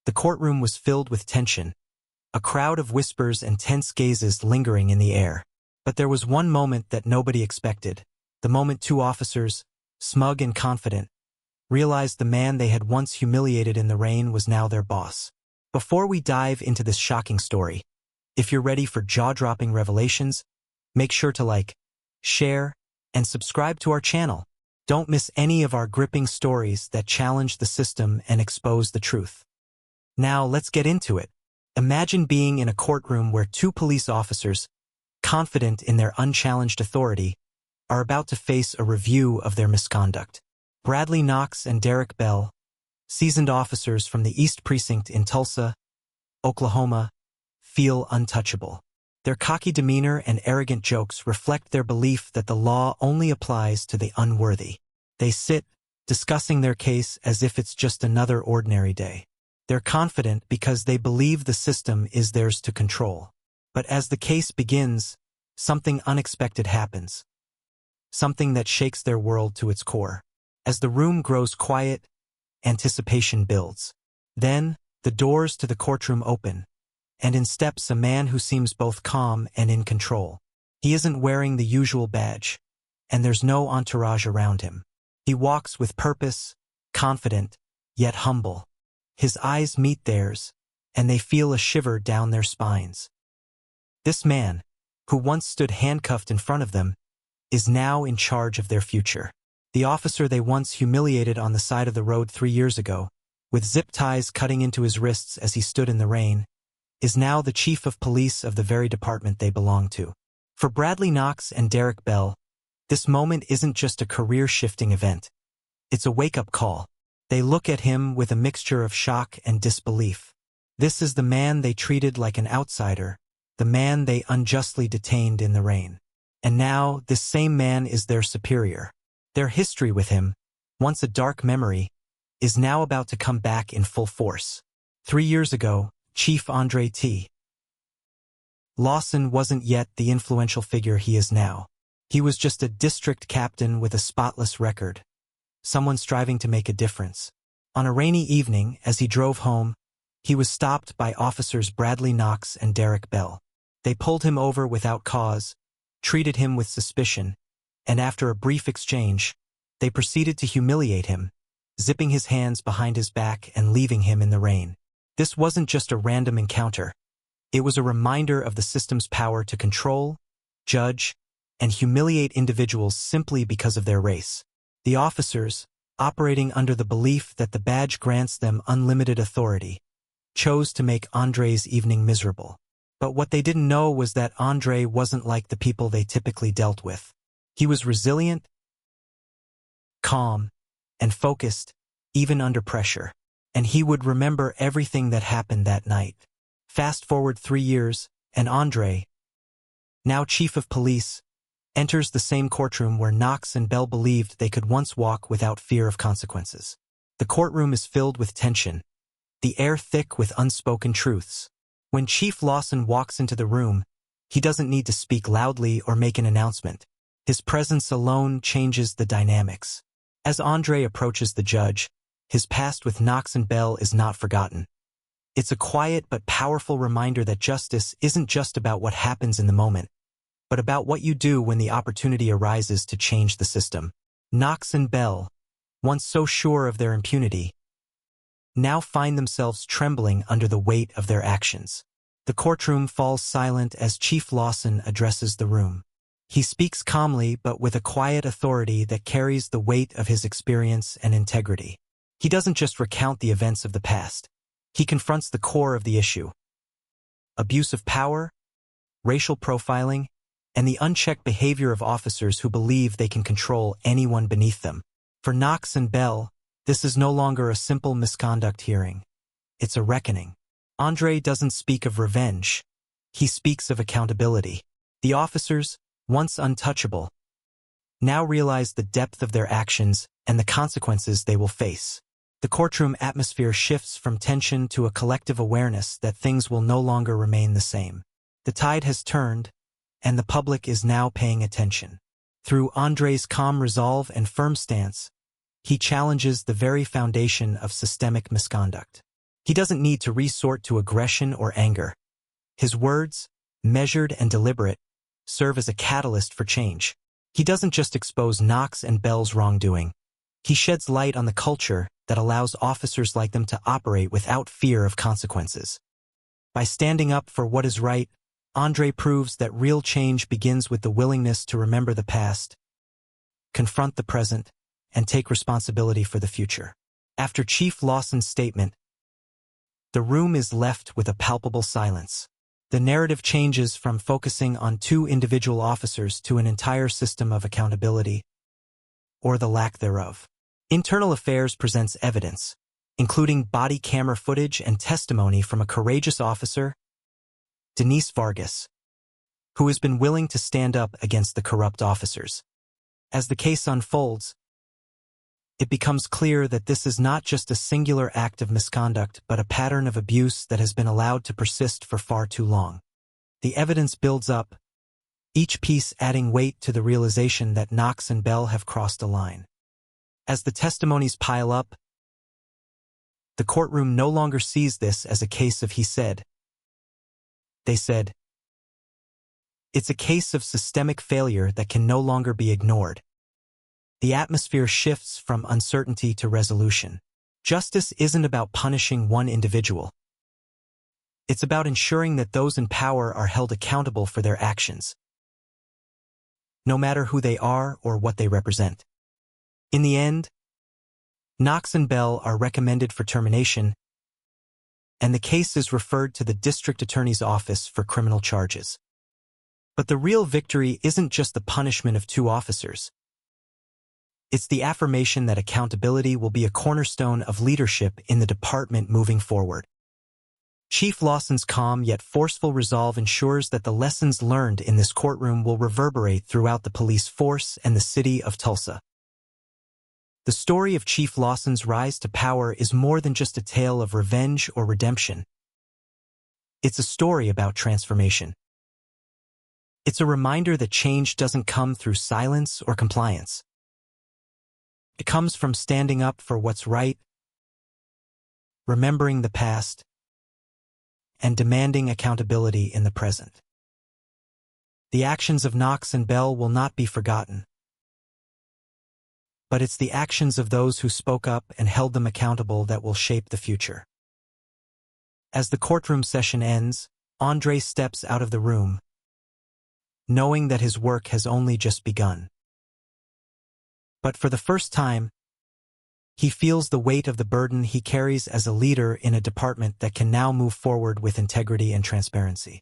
The courtroom was filled with tension, a crowd of whispers and tense gazes lingering in the air. But there was one moment that nobody expected, the moment two officers, smug and confident, realized the man they had once humiliated in the rain was now their boss. Before we dive into this shocking story, if you're ready for jaw-dropping revelations, make sure to like, share, and subscribe to our channel. Don't miss any of our gripping stories that challenge the system and expose the truth. Now let's get into it. Imagine being in a courtroom where two police officers, confident in their unchallenged authority, are about to face a review of their misconduct. Bradley Knox and Derek Bell, seasoned officers from the East Precinct in Tulsa, Oklahoma, feel untouchable. Their cocky demeanor and arrogant jokes reflect their belief that the law only applies to the unworthy. They sit, discussing their case as if it's just another ordinary day. They're confident because they believe the system is theirs to control. But as the case begins, something unexpected happens. Something that shakes their world to its core. As the room grows quiet, anticipation builds. Then, the doors to the courtroom open, and in steps a man who seems both calm and in control. He isn't wearing the usual badge, and there's no entourage around him. He walks with purpose, confident, yet humble. His eyes meet theirs, and they feel a shiver down their spines. This man, who once stood handcuffed in front of them, is now in charge of their future. The officer they once humiliated on the side of the road 3 years ago, with zip ties cutting into his wrists as he stood in the rain, is now the chief of police of the very department they belong to. For Bradley Knox and Derek Bell, this moment isn't just a career-shifting event. It's a wake-up call. They look at him with a mixture of shock and disbelief. This is the man they treated like an outsider, the man they unjustly detained in the rain. And now, this same man is their superior. Their history with him, once a dark memory, is now about to come back in full force. 3 years ago, Chief T. Lawson wasn't yet the influential figure he is now. He was just a district captain with a spotless record, someone striving to make a difference. On a rainy evening, as he drove home, he was stopped by officers Bradley Knox and Derek Bell. They pulled him over without cause, treated him with suspicion, and after a brief exchange, they proceeded to humiliate him, zipping his hands behind his back and leaving him in the rain. This wasn't just a random encounter. It was a reminder of the system's power to control, judge, and humiliate individuals simply because of their race. The officers, operating under the belief that the badge grants them unlimited authority, chose to make Andre's evening miserable. But what they didn't know was that Andre wasn't like the people they typically dealt with. He was resilient, calm, and focused, even under pressure. And he would remember everything that happened that night. Fast forward 3 years, and Andre, now chief of police, enters the same courtroom where Knox and Bell believed they could once walk without fear of consequences. The courtroom is filled with tension, the air thick with unspoken truths. When Chief Lawson walks into the room, he doesn't need to speak loudly or make an announcement. His presence alone changes the dynamics. As Andre approaches the judge, his past with Knox and Bell is not forgotten. It's a quiet but powerful reminder that justice isn't just about what happens in the moment, but about what you do when the opportunity arises to change the system. Knox and Bell, once so sure of their impunity, now find themselves trembling under the weight of their actions. The courtroom falls silent as Chief Lawson addresses the room. He speaks calmly but with a quiet authority that carries the weight of his experience and integrity. He doesn't just recount the events of the past. He confronts the core of the issue: abuse of power, racial profiling, and the unchecked behavior of officers who believe they can control anyone beneath them. For Knox and Bell, this is no longer a simple misconduct hearing. It's a reckoning. Andre doesn't speak of revenge. He speaks of accountability. The officers, once untouchable, now realize the depth of their actions and the consequences they will face. The courtroom atmosphere shifts from tension to a collective awareness that things will no longer remain the same. The tide has turned, and the public is now paying attention. Through Andre's calm resolve and firm stance, he challenges the very foundation of systemic misconduct. He doesn't need to resort to aggression or anger. His words, measured and deliberate, serve as a catalyst for change. He doesn't just expose Knox and Bell's wrongdoing. He sheds light on the culture that allows officers like them to operate without fear of consequences. By standing up for what is right, Andre proves that real change begins with the willingness to remember the past, confront the present, and take responsibility for the future. After Chief Lawson's statement, the room is left with a palpable silence. The narrative changes from focusing on two individual officers to an entire system of accountability, or the lack thereof. Internal Affairs presents evidence, including body camera footage and testimony from a courageous officer, Denise Vargas, who has been willing to stand up against the corrupt officers. As the case unfolds, it becomes clear that this is not just a singular act of misconduct but a pattern of abuse that has been allowed to persist for far too long. The evidence builds up, each piece adding weight to the realization that Knox and Bell have crossed a line. As the testimonies pile up, the courtroom no longer sees this as a case of he said. They said. It's a case of systemic failure that can no longer be ignored. The atmosphere shifts from uncertainty to resolution. Justice isn't about punishing one individual. It's about ensuring that those in power are held accountable for their actions, no matter who they are or what they represent. In the end, Knox and Bell are recommended for termination, and the case is referred to the district attorney's office for criminal charges. But the real victory isn't just the punishment of two officers. It's the affirmation that accountability will be a cornerstone of leadership in the department moving forward. Chief Lawson's calm yet forceful resolve ensures that the lessons learned in this courtroom will reverberate throughout the police force and the city of Tulsa. The story of Chief Lawson's rise to power is more than just a tale of revenge or redemption. It's a story about transformation. It's a reminder that change doesn't come through silence or compliance. It comes from standing up for what's right, remembering the past, and demanding accountability in the present. The actions of Knox and Bell will not be forgotten. But it's the actions of those who spoke up and held them accountable that will shape the future. As the courtroom session ends, Andre steps out of the room, knowing that his work has only just begun. But for the first time, he feels the weight of the burden he carries as a leader in a department that can now move forward with integrity and transparency.